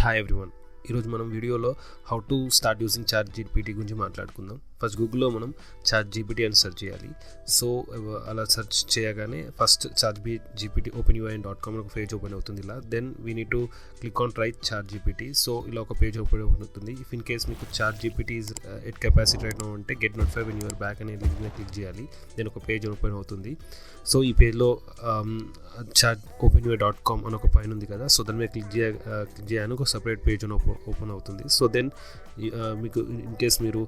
Hi everyone. ఈరోజు మనం వీడియోలో how to start using ChatGPT గురించి మాట్లాడుకుందాం. ఫస్ట్ గూగుల్లో మనం చాట్ జీపీటీ అని సెర్చ్ చేయాలి. సో అలా సెర్చ్ చేయగానే ఫస్ట్ chatgpt openui.com ఒక పేజ్ ఓపెన్ అవుతుంది. ఇలా then we need to click on try chat GPT. So ఇలా ఒక పేజ్ ఓపెన్ అవుతుంది. ఇఫ్ ఇన్ కేస్ మీకు ChatGPT is at capacity right no అంటే get notify when you're back అనే link మీద క్లిక్ చేయాలి. దెన్ ఒక పేజ్ ఓపెన్ అవుతుంది. సో ఈ పేజ్లో చాట్ openui.com అని ఒక పైన ఉంది కదా, సో దాని మీద క్లిక్ చేయగానే ఒక సపరేట్ పేజ్ ఓపెన్ అవుతుంది. సో దెన్ మీకు ఇన్ కేస్ మీరు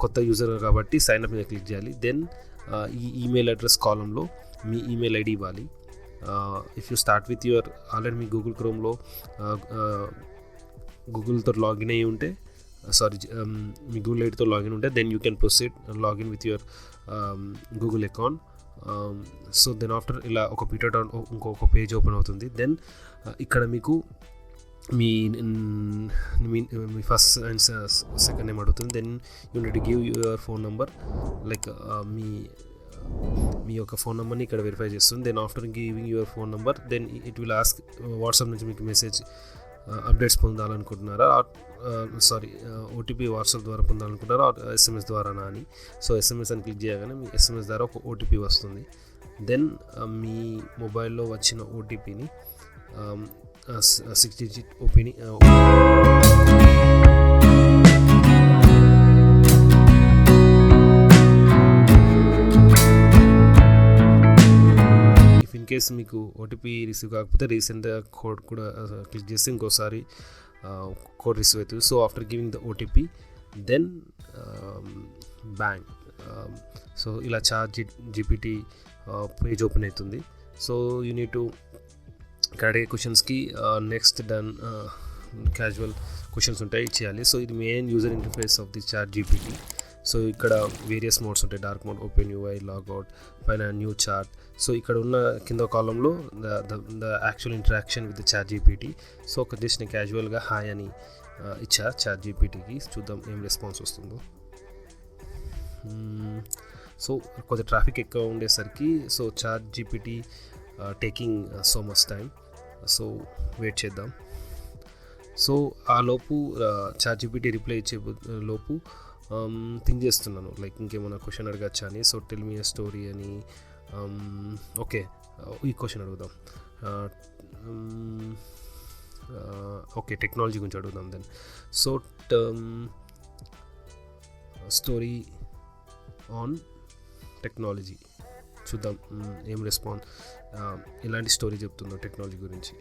కొత్త యూజర్ కాబట్టి సైన్ అప్ మీద క్లిక్ చేయాలి. దెన్ ఈ ఈమెయిల్ అడ్రస్ కాలంలో మీ ఈమెయిల్ ఐడి ఇవ్వాలి. If you start with your already మీ గూగుల్ క్రోమ్లో గూగుల్తో లాగిన్ అయ్యి ఉంటే మీ గూగుల్ ఐడితో లాగిన్ ఉంటే then you can proceed login with your Google account. So then after ఇలా ఒక పీటర్ డౌన్ ఇంకొక పేజ్ ఓపెన్ అవుతుంది. దెన్ ఇక్కడ మీకు మీ ఫస్ట్ అండ్ సెకండ్ నేమ్ అడుగుతుంది. Then you need to give your phone number, like మీ యొక్క ఫోన్ నెంబర్ని ఇక్కడ వెరిఫై చేస్తుంది. Then after giving your phone number then it will ask WhatsApp నుంచి మీకు మెసేజ్ అప్డేట్స్ పొందాలనుకుంటున్నారా, ఓటీపీ వాట్సాప్ ద్వారా పొందాలనుకుంటున్నారా, ఎస్ఎంఎస్ ద్వారానా అని. సో ఎస్ఎంఎస్ అని క్లిక్ చేయగానే మీ ఎస్ఎంఎస్ ద్వారా ఒక ఓటీపీ వస్తుంది. దెన్ మీ మొబైల్లో వచ్చిన ఓటీపీని 6 డిజిట్ ఓపీని ఇన్ కేస్ మీకు ఓటీపీ రిసీవ్ కాకపోతే రీసెంట్ కోడ్ కూడా క్లిక్ చేస్తే ఇంకోసారి కోడ్ రిసీవ్ అవుతుంది. So after giving the OTP then bank. So ఇలా చాట్ జీపీటీ పేజ్ ఓపెన్ అవుతుంది. సో యూ నీడ్ టు ఇక్కడ అడిగే క్వశ్చన్స్కి నెక్స్ట్ డన్ క్యాజువల్ క్వశ్చన్స్ ఉంటాయి చేయాలి. సో ఇది main user interface of the chat GPT. So ఇక్కడ వేరియస్ మోడ్స్ ఉంటాయి, dark mode, open UI, logout, పైన న్యూ చాట్. సో ఇక్కడ ఉన్న కింద కాలంలో the actual interaction with the chat GPT. So ఒక జస్ట్ నేను క్యాజువల్గా హాయ్ అని ఇచ్చా చాట్ జీపీటీకి, చూద్దాం ఏం రెస్పాన్స్ వస్తుందో. సో కొద్దిగా ట్రాఫిక్ ఎక్కువ ఉండేసరికి so chat GPT taking so much time. So wait చేద్దాం. సో ఆ లోపు చాట్ జీపీటీ రిప్లై ఇచ్చే లోపు థింక్ చేస్తున్నాను లైక్ ఇంకేమైనా క్వశ్చన్ అడగచ్చా అని. So tell me a story అని. ఓకే, ఈ క్వశ్చన్ అడుగుదాం. ఓకే, టెక్నాలజీ గురించి అడుగుదాం. Then so story on technology, చూద్దాం ఏం రెస్పాన్స్, ఎలాంటి స్టోరీ చెప్తుందో టెక్నాలజీ గురించి.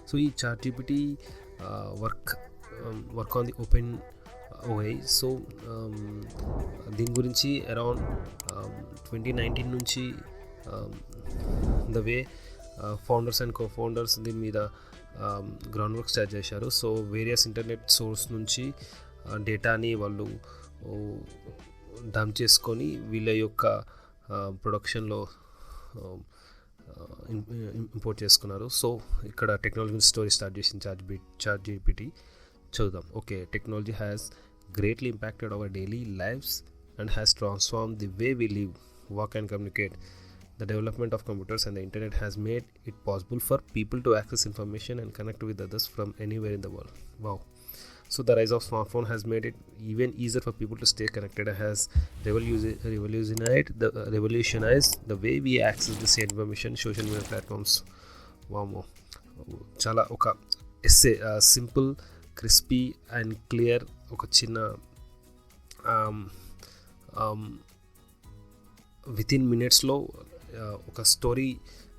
సో ఈ chat GPT work on the open AI. So దీని గురించి అరౌండ్ 2019 నుంచి the way founders and co-founders దీని మీద గ్రౌండ్ వర్క్ స్టార్ట్ చేశారు. సో వేరియస్ ఇంటర్నెట్ సోర్స్ నుంచి డేటాని వాళ్ళు డంప్ చేసుకొని వీళ్ళ యొక్క ప్రొడక్షన్లో ఇంపోర్ట్ చేసుకున్నారు. సో ఇక్కడ టెక్నాలజీ స్టోరీ స్టార్ట్ చేసింది చాట్ జీపీటీ. చూద్దాం. Okay, technology has greatly impacted our daily lives and has transformed the way we live, work and communicate. The development of computers and the internet has made it possible for people to access information and connect with others from anywhere in the world. Wow. So the rise of smartphone has made it even easier for people to stay connected and has revolutionized the way we access the same information, social media platforms. Wow. చాలా ఒక essay, simple, crispy and clear, ఒక చిన్న within మినిట్స్లో ఒక story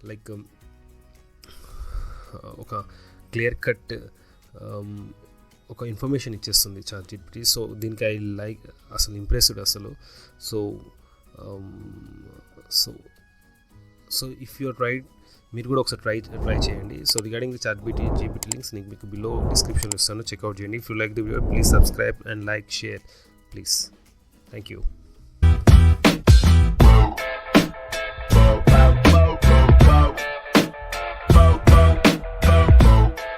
like ఒక clear cut ఒక information ఇచ్చేస్తుంది chat GPT. So దీనికి ఐ లైక్, అసలు ఇంప్రెస్డ్ అసలు. సో ఇఫ్ యూర్ రైట్, మీరు కూడా ఒకసారి ట్రై చేయండి. So regarding the chat GPT links మీకు బిలో డిస్క్రిప్షన్లో ఇస్తాను, చెక్అవుట్ చేయండి. If you like the video please subscribe and like, share please. Thank you.